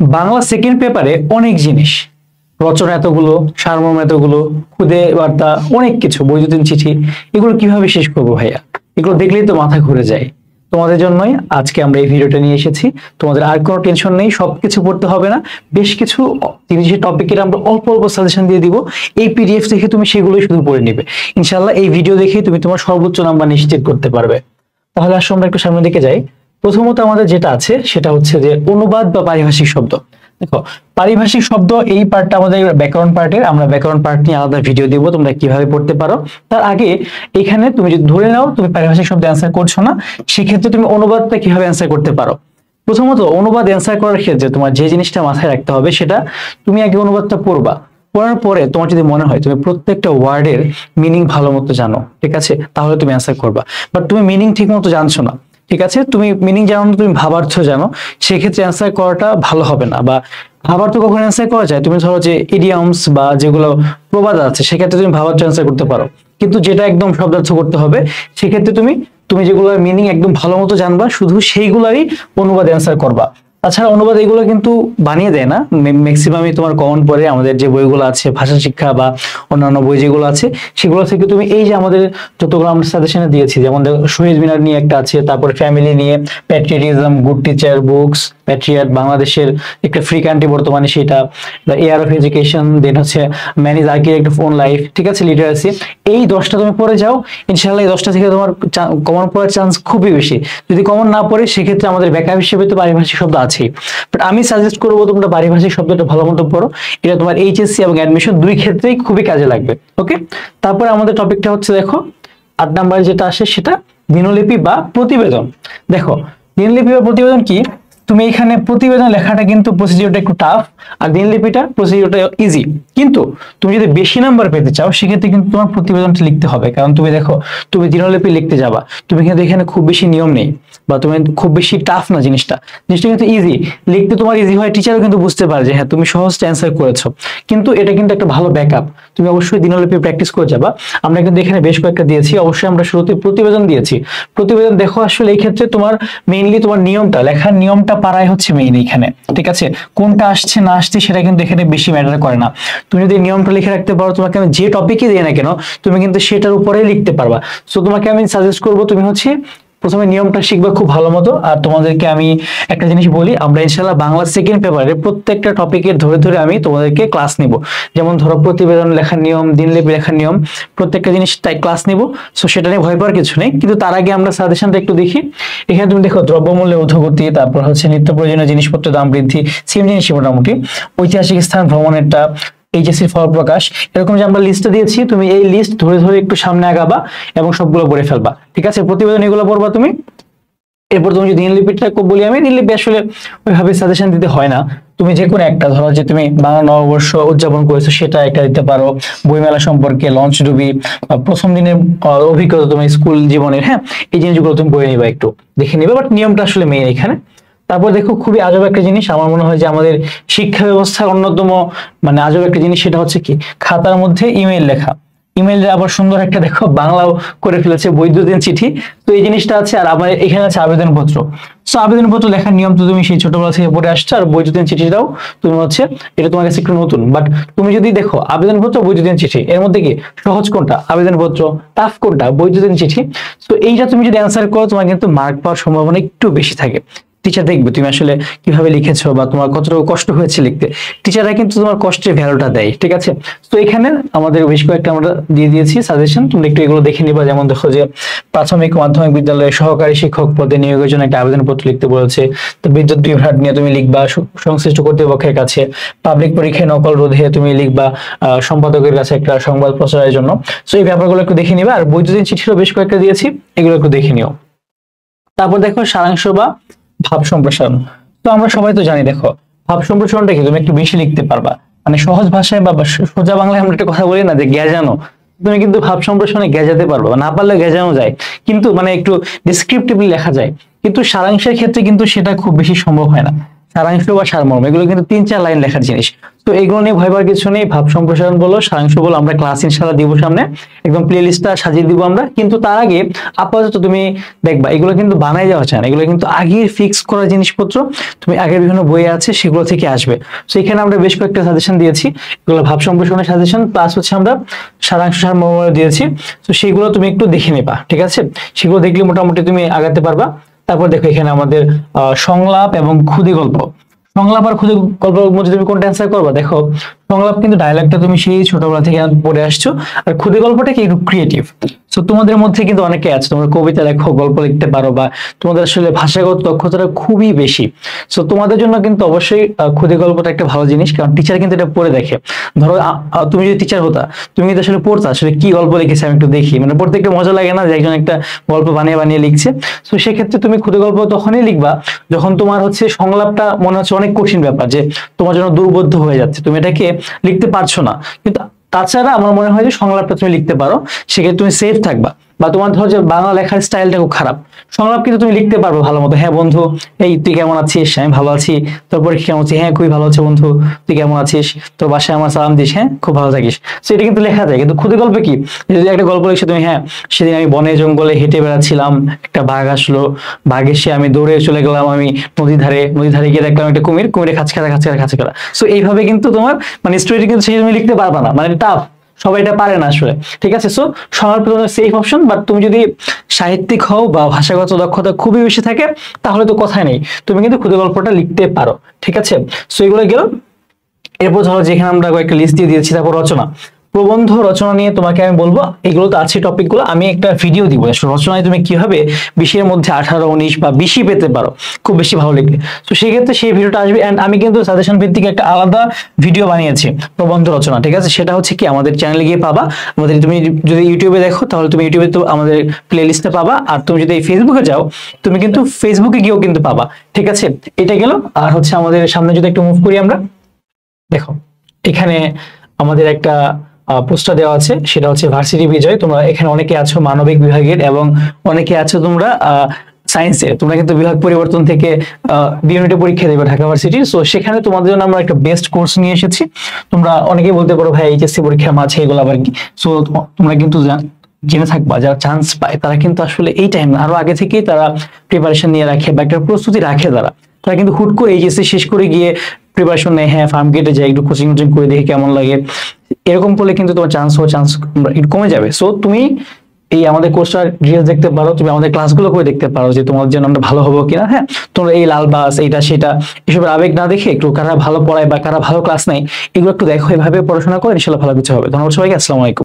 Bangla second পেপারে অনেক জিনিস, রচনা এতগুলো, সারমর্ম এতগুলো, খুদে বার্তা, অনেক কিছু, বৈদ্যুতিন চিঠি, এগুলো কিভাবে শেষ করবো ভাইয়া? এগুলো দেখলেই তো মাথা ঘুরে যায়। তোমাদের জন্যই আজকে আমরা এই ভিডিওটা নিয়ে এসেছি। তোমাদের আর কোনো টেনশন নেই, সবকিছু পড়তে হবে না। বেশ কিছু জিনিসের টপিকের আমরা অল্প অল্প সাজেশন দিয়ে দিব। এই পিডিএফ দেখে তুমি সেগুলোই শুধু পড়ে নিবে। ইনশাল্লাহ এই ভিডিও দেখে তুমি তোমার সর্বোচ্চ নাম্বার নিশ্চিত করতে পারবে। তাহলে আসলে আমরা একটু সামনের দিকে যাই। প্রথমত আমাদের যেটা আছে সেটা হচ্ছে যে অনুবাদ বা পারিভাষিক শব্দ। দেখো, পারিভাষিক শব্দ এই পার্টটা আমাদের ব্যাকরণ পার্টের, আমরা ব্যাকরণ পার্ট নিয়ে আলাদা ভিডিও দিব, তোমরা কিভাবে পড়তে পারো। তার আগে এখানে তুমি যদি ধরে নাও তুমি পারিভাষিক শব্দ অ্যান্সার করছো না, সেক্ষেত্রে তুমি অনুবাদটা কিভাবে অ্যান্সার করতে পারো। প্রথমত অনুবাদ অ্যান্সার করার ক্ষেত্রে তোমার যে জিনিসটা মাথায় রাখতে হবে সেটা, তুমি আগে অনুবাদটা পড়বা। পড়ার পরে তোমার যদি মনে হয় তুমি প্রত্যেকটা ওয়ার্ডের মিনিং ভালো মতো জানো, ঠিক আছে, তাহলে তুমি অ্যান্সার করবা। বাট তুমি মিনিং ঠিক মতো জানছো না, ঠিক আছে, তুমি মিনিং জানো না, তুমি ভাবার্থ জানো, সেক্ষেত্রে অ্যান্সার করাটা ভালো হবে না। বা ভাবার্থ কখন অ্যান্সার করা যায়, তুমি ধরো যে ইডিয়মস বা যেগুলো প্রবাদ আছে সেক্ষেত্রে তুমি ভাবার্থ অ্যান্সার করতে পারো। কিন্তু যেটা একদম শব্দার্থ করতে হবে, সেক্ষেত্রে তুমি তুমি যেগুলোর মিনিং একদম ভালো মতো জানবা, শুধু সেইগুলারই অনুবাদ অ্যান্সার করবা। তাছাড়া অনুবাদ এগুলো কিন্তু বানিয়ে দেয় না, ম্যাক্সিমামই তোমার কমন পড়ে আমাদের যে বইগুলো আছে ভাষা শিক্ষা বা অন্যান্য বই যেগুলো আছে সেগুলো থেকে তুমি এই যে আমাদের যতগুলো আমরা সাজেশনে দিয়েছি, যেমন শহীদ মিনার নিয়ে একটা আছে, তারপরে ফ্যামিলি নিয়ে, patriotism, good teacher, books, Patriot, বাংলাদেশের একটা ফ্রি কান্ট্রি বর্তমানে সেটা, দ্য এয়ার অফ এডুকেশন, দেন হচ্ছে man is architect of own life, ঠিক আছে, লিটারেসি, এই 10টা তুমি পড়ে যাও, ইনশাআল্লাহ এই 10টা থেকে তোমার কমন পড়ার চান্স খুবই বেশি। যদি কমন না পড়ে সেক্ষেত্রে আমাদের ব্যাকআপ হিসেবে তো পারিভাষিক শব্দ আছেই, বাট আমি সাজেস্ট করবো তোমরা পারিভাষিক শব্দটা ভালো মতো পড়ো। এটা তোমার এইচএসসি এবং অ্যাডমিশন দুই ক্ষেত্রেই খুবই কাজে লাগবে। ওকে, তারপরে আমাদের টপিকটা হচ্ছে, দেখো 8 নাম্বারে যেটা আসে সেটা দিনলিপি বা প্রতিবেদন। দেখো, দিনলিপি বা প্রতিবেদন কি, তুমি এখানে প্রতিবেদন লেখাটা কিন্তু প্রসিডিওরটা একটু টাফ, আর দিনলিপিটা প্রসিডিওরটা ইজি। কিন্তু তুমি যদি বেশি নাম্বার পেতে চাও সেক্ষেত্রে কিন্তু তোমার প্রতিবেদনটা লিখতে হবে। কারণ তুমি দেখো, তুমি দিনলিপি লিখতে যাবা, তুমি কিন্তু এখানে খুব বেশি নিয়ম নেই, বা তুমি খুব বেশি টাফ না, জিনিসটা জিনিসটা কিন্তু ইজি। লিখতে তোমার ইজি হয়, টিচারও কিন্তু বুঝতে পারে যে হ্যাঁ তুমি সহজ অ্যান্সার করেছো। কিন্তু এটা কিন্তু একটা ভালো ব্যাকআপ, তুমি অবশ্যই দিনলিপি প্র্যাকটিস করে যাবা। আমরা কিন্তু এখানে বেশ কয়েকটা দিয়েছি, অবশ্যই আমরা শুরুতে প্রতিবেদন দিয়েছি। প্রতিবেদন দেখো, আসলে এই ক্ষেত্রে তোমার মেইনলি তোমার নিয়মটা, লেখার নিয়মটা পারাই হচ্ছে মেইন এখানে, ঠিক আছে। কোনটা আসছে না আসছে সেটা কিন্তু এখানে বেশি ম্যাটার করে না। তুমি যদি নিয়মটা লিখে রাখতে পারো, তোমাকে আমি যে টপিকই দিই না কেন তুমি কিন্তু সেটার উপরেই লিখতে পারবা। সো তোমাকে আমি সাজেস্ট করবো তুমি হচ্ছে প্রথমে নিয়মটা শিখবা খুব ভালো মতো। আর তোমাদেরকে আমি একটা জিনিস বলি, আমরা ইনশাআল্লাহ বাংলা সেকেন্ড পেপারে প্রত্যেকটা টপিকের ধরে ধরে আমি তোমাদেরকে ক্লাস নিব। যেমন ধরো প্রতিবেদন লেখার নিয়ম, দিনলিপি লেখার নিয়ম, প্রত্যেকটা জিনিস তাই ক্লাস নিব। সো সেটা নিয়ে ভয় পাওয়ার কিছু নেই। কিন্তু তার আগে আমরা সাজেশনটা একটু দেখি। এখানে তুমি দেখো দ্রব্যমূল্যের ঊর্ধ্বগতি, তারপর হচ্ছে নিত্য প্রয়োজনীয় জিনিসপত্রের দাম বৃদ্ধি, সেম জিনিসই মোটামুটি। ঐতিহাসিক স্থান ভ্রমণেরটা, এইচএসসি ফল প্রকাশ, এরকম যে আমরা লিস্টটা দিয়েছি, তুমি এই লিস্ট ধরে ধরে একটু সামনে আগাবা এবং সবগুলো পড়ে ফেলবা, ঠিক আছে। প্রতিবেদন এগুলো পড়বা তুমি। এরপর তুমি যদি দিনলিপিটা বলি, আমি দিনলিপি আসলে ওইভাবে সাজেশন দিতে হয় না। তুমি যে কোনো একটা ধরো যে তুমি বাংলা নববর্ষ উদযাপন করেছো সেটা একটা দিতে পারো, বইমেলা সম্পর্কে, লঞ্চ ডুবি, প্রথম দিনের অভিজ্ঞতা তোমার স্কুল জীবনের, হ্যাঁ এই জিনিসগুলো তুমি বই নিবা, একটু দেখে নিবে। বাট নিয়মটা আসলে মেইন এখানে। তারপর দেখো, খুবই আজব একটা জিনিস, আমার মনে হয় যে আমাদের শিক্ষা ব্যবস্থার অন্যতম মানে আজব একটা জিনিস, সেটা হচ্ছে কি, খাতার মধ্যে ইমেল লেখা। ইমেল আবার সুন্দর একটা দেখো বাংলাও করে ফেলেছে, বৈদ্যুতিন চিঠি। তো এই জিনিসটা আছে। আর আমার এখানে আছে আবেদনপত্র। সো আবেদনপত্র লেখার নিয়ম তো তুমি সেই ছোটবেলা থেকে পড়ে আসছো। আর বৈদ্যুতিন চিঠিটাও তুমি হচ্ছে, এটা তোমার কাছে একটু নতুন। বাট তুমি যদি দেখো আবেদনপত্র, বৈদ্যুতিন চিঠি, এর মধ্যে কি সহজ কোনটা আবেদনপত্র, টাফ কোনটা বৈদ্যুতিন চিঠি। তো এইটা তুমি যদি অ্যান্সার করো, তোমার কিন্তু মার্ক পাওয়ার সম্ভাবনা একটু বেশি থাকে। টিচার দেখবে তুমি আসলে কিভাবে লিখেছো বা তোমার কতটুকু কষ্ট হয়েছে লিখতে, টিচাররা কিন্তু তোমার কষ্টের ভ্যালুটা দেয়, ঠিক আছে। তো এখানে আমাদের বেশ কয়েকটা আমরা দিয়ে দিয়েছি সাজেশন, তুমি একটু এগুলো দেখে নিবা। যেমন দেখো যে প্রাথমিক মাধ্যমিক বিদ্যালয়ে সহকারী শিক্ষক পদে নিয়োগের জন্য একটা আবেদনপত্র লিখতে বলেছে। তো বিদ্যুৎ বিভ্রাট নিয়ে তুমি লিখবা সংশ্লিষ্ট কর্তৃপক্ষের কাছে। পাবলিক পরীক্ষায় নকল রোধে তুমি লিখবা সম্পাদকের কাছে একটা সংবাদ প্রচারের জন্য। তো এই ব্যাপারগুলো একটু দেখে নিবা। আর বৈদ্যুতিন চিঠিরও বেশ কয়েকটা দিয়েছি, এগুলো একটু দেখে নিও। তারপর দেখো সারাংশ বা ভাব সম্প্রসারণ। তো আমরা সবাই তো জানি, দেখো ভাব সম্প্রসারণটা কি, তুমি একটু বেশি লিখতে পারবা, মানে সহজ ভাষায় বা সোজা বাংলায় আমরা একটা কথা বলি না যে গ্যাজানো, তুমি কিন্তু ভাব সম্প্রসারণে গ্যাজাতে পারবা, না পারলে গ্যাজানো যায়, কিন্তু মানে একটু ডিসক্রিপটিভলি লেখা যায়। কিন্তু সারাংশের ক্ষেত্রে কিন্তু সেটা খুব বেশি সম্ভব হয় না। সারাংশ বা সারমর্ম, এগুলো কিন্তু 3-4 লাইন লেখার জিনিস। তো এগুলো নিয়ে ভয় পাওয়ার কিছু নেই। ভাব সম্প্রসারণ বলো, সারাংশ বলো, আমরা ক্লাস ইনশাআল্লাহ দিব সামনে, একদম প্লে লিস্টটা সাজিয়ে দিব আমরা। কিন্তু তার আগে আপাতত তুমি দেখবা এগুলো কিন্তু বানাই যাওয়া চায় না, এগুলো কিন্তু আগের ফিক্স করা জিনিসপত্র, তুমি আগের বিভিন্ন বই আছে সেগুলো থেকে আসবে। তো এখানে আমরা বেশ কয়েকটা সাজেশন দিয়েছি, এগুলো ভাব সম্প্রসারণের সাজেশন, প্লাস হচ্ছে আমরা সারাংশ সারমর্ম দিয়েছি। তো সেগুলো তুমি একটু দেখে নেবা, ঠিক আছে? সেগুলো দেখলে মোটামুটি তুমি আগাতে পারবা। তারপর দেখো এখানে আমাদের সংলাপ এবং ক্ষুদি গল্প। সংলাপ আর ক্ষুদি গল্পের মধ্যে তুমি কোনটা অ্যান্সার করবা? দেখো সংলাপ কিন্তু ডায়ালগটা তুমি সেই ছোটবেলা থেকে পড়ে আসছো, আর ক্ষুদি গল্পটা কি একটু ক্রিয়েটিভ। তো তোমাদের মধ্যে কিন্তু অনেকে আছে, তোমরা কবিতা লেখো, গল্প লিখতে পারো, বা তোমাদের আসলে ভাষাগত দক্ষতাটা খুবই বেশি। তো তোমাদের জন্য কিন্তু অবশ্যই ক্ষুদি গল্পটা একটা ভালো জিনিস, কারণ টিচার কিন্তু এটা পড়ে দেখে। ধরো তুমি যদি টিচার হতা, তুমি কিন্তু আসলে পড়তা আসলে কি গল্প লিখেছে আমি একটু দেখি, মানে পড়তে একটু মজা লাগে না যে একজন একটা গল্প বানিয়ে বানিয়ে লিখছে। তো সেক্ষেত্রে তুমি ক্ষুদি গল্প তখনই লিখবা যখন তোমার হচ্ছে সংলাপটা মনে হচ্ছে অনেক কঠিন ব্যাপার, যে তোমার জন্য দুর্বোধ্য হয়ে যাচ্ছে, তুমি এটাকে লিখতে পারছো না। কিন্তু তাছাড়া আমার মনে হয় যে সংলাপটা তুমি লিখতে পারো, সেক্ষেত্রে তুমি সেফ থাকবা। বা তোমার ধরো যে বাংলা লেখার স্টাইলটা খুব খারাপ, সংলাপ কিন্তু তুমি লিখতে পারবে ভালো মতো। হ্যাঁ বন্ধু, এই তুই কেমন আছিস? আমি ভালো আছি। তারপরে কি কেমন আছিস? হ্যাঁ খুবই ভালো আছে বন্ধু। তুই কেমন আছিস? তোর বাসায় আমার সালাম দিস, হ্যাঁ খুব ভালো থাকিস। তো এটা কিন্তু লেখা যায়। কিন্তু ক্ষুদে গল্পে কি, যদি একটা গল্প লিখছো তুমি, হ্যাঁ সেদিন আমি বনে জঙ্গলে হেঁটে বেড়াচ্ছিলাম, একটা বাঘ আসলো, বাঘ এসে আমি দৌড়ে চলে গেলাম, আমি নদী ধারে গিয়ে দেখলাম একটা কুমিরে খাঁচ খেলা। সো এইভাবে কিন্তু তোমার মানে স্টোরি কিন্তু সেই তুমি লিখতে পারবা না, মানে টাফ, সবাই এটা পারে না আসলে, ঠিক আছে? সো সংলাপ সেফ অপশন। বাট তুমি যদি সাহিত্যিক হও বা ভাষাগত দক্ষতা খুবই বেশি থাকে, তাহলে তো কথাই নেই, তুমি কিন্তু ক্ষুদে গল্পটা লিখতে পারো, ঠিক আছে? সো এগুলো গেল। এরপর ধরো যেখানে আমরা কয়েকটা লিস্ট দিয়ে দিয়েছি, তারপর রচনা, প্রবন্ধ রচনা নিয়ে তোমাকে আমি বলবো, এগুলো তো আছে টপিকগুলো, আমি একটা ভিডিও দিব রচনায় তুমি কিভাবে 20-এর মধ্যে 18, 19 বা 20 পেতে পারো খুব বেশি ভালো লিখলে। তো সেই ক্ষেত্রে সেই ভিডিওটা আসবে, এন্ড আমি কিন্তু সাজেশন ভিত্তিক একটা আলাদা ভিডিও বানিয়েছি প্রবন্ধ রচনা, ঠিক আছে? সেটা হচ্ছে কি আমাদের চ্যানেলে গিয়ে পাবা। আমাদের তুমি যদি ইউটিউবে দেখো তাহলে তুমি ইউটিউবে তো আমাদের প্লে লিস্টে পাবা, আর তুমি যদি ফেসবুকে যাও তুমি কিন্তু ফেসবুকে গিয়েও কিন্তু পাবা, ঠিক আছে? এটা গেল। আর হচ্ছে আমাদের সামনে যদি একটু মুভ করি আমরা, দেখো এখানে আমাদের একটা পোস্টার দেওয়া আছে, সেটা হচ্ছে ভার্সিটি বিজয়। তোমরা এখানে অনেকে আছো মানবিক বিভাগের, এবং অনেকে আছো তোমরা সায়েন্সের। তোমরা কিন্তু বিভাগ পরিবর্তন থেকে বিএমএড পরীক্ষা দেবে ঢাকা ভার্সিটির। সো সেখানে তোমাদের জন্য আমরা একটা বেস্ট কোর্স নিয়ে এসেছি। তোমরা অনেকেই বলতে পারো ভাই এইচএসসি পরীক্ষার মাঝে এগুলো আবার কি। সো তোমরা কিন্তু জেনে থাকবা যারা চান্স পায় তারা কিন্তু আসলে এই টাইম আরো আগে থেকেই তারা প্রিপারেশন নিয়ে রাখে বা একটা প্রস্তুতি রাখে। তারা কিন্তু হুট করে এইচএসসি শেষ করে গিয়ে প্রিপারেশন নেয়, হ্যাঁ ফার্ম গেটে যাই একটু কোচিং করে দেখি কেমন লাগে, এরকম করলে কিন্তু তোমার চান্স একটু কমে যাবে। সো তুমি এই আমাদের কোর্সটা ডিটেইলস দেখতে পারো, তুমি আমাদের ক্লাসগুলো করে দেখতে পারো যে তোমার জন্য আমরা ভালো হবো কিনা। হ্যাঁ, তোমরা এই লাল বাস এইটা সেটা এসবের আবেগ না দেখে একটু কারা ভালো পড়ায় বা কারা ভালো ক্লাস নেয় এগুলো একটু দেখো, এভাবে পড়াশোনা করে ইনশাআল্লাহ ভালো কিছু হবে। ধন্যবাদ সবাইকে, আসসালামু আলাইকুম।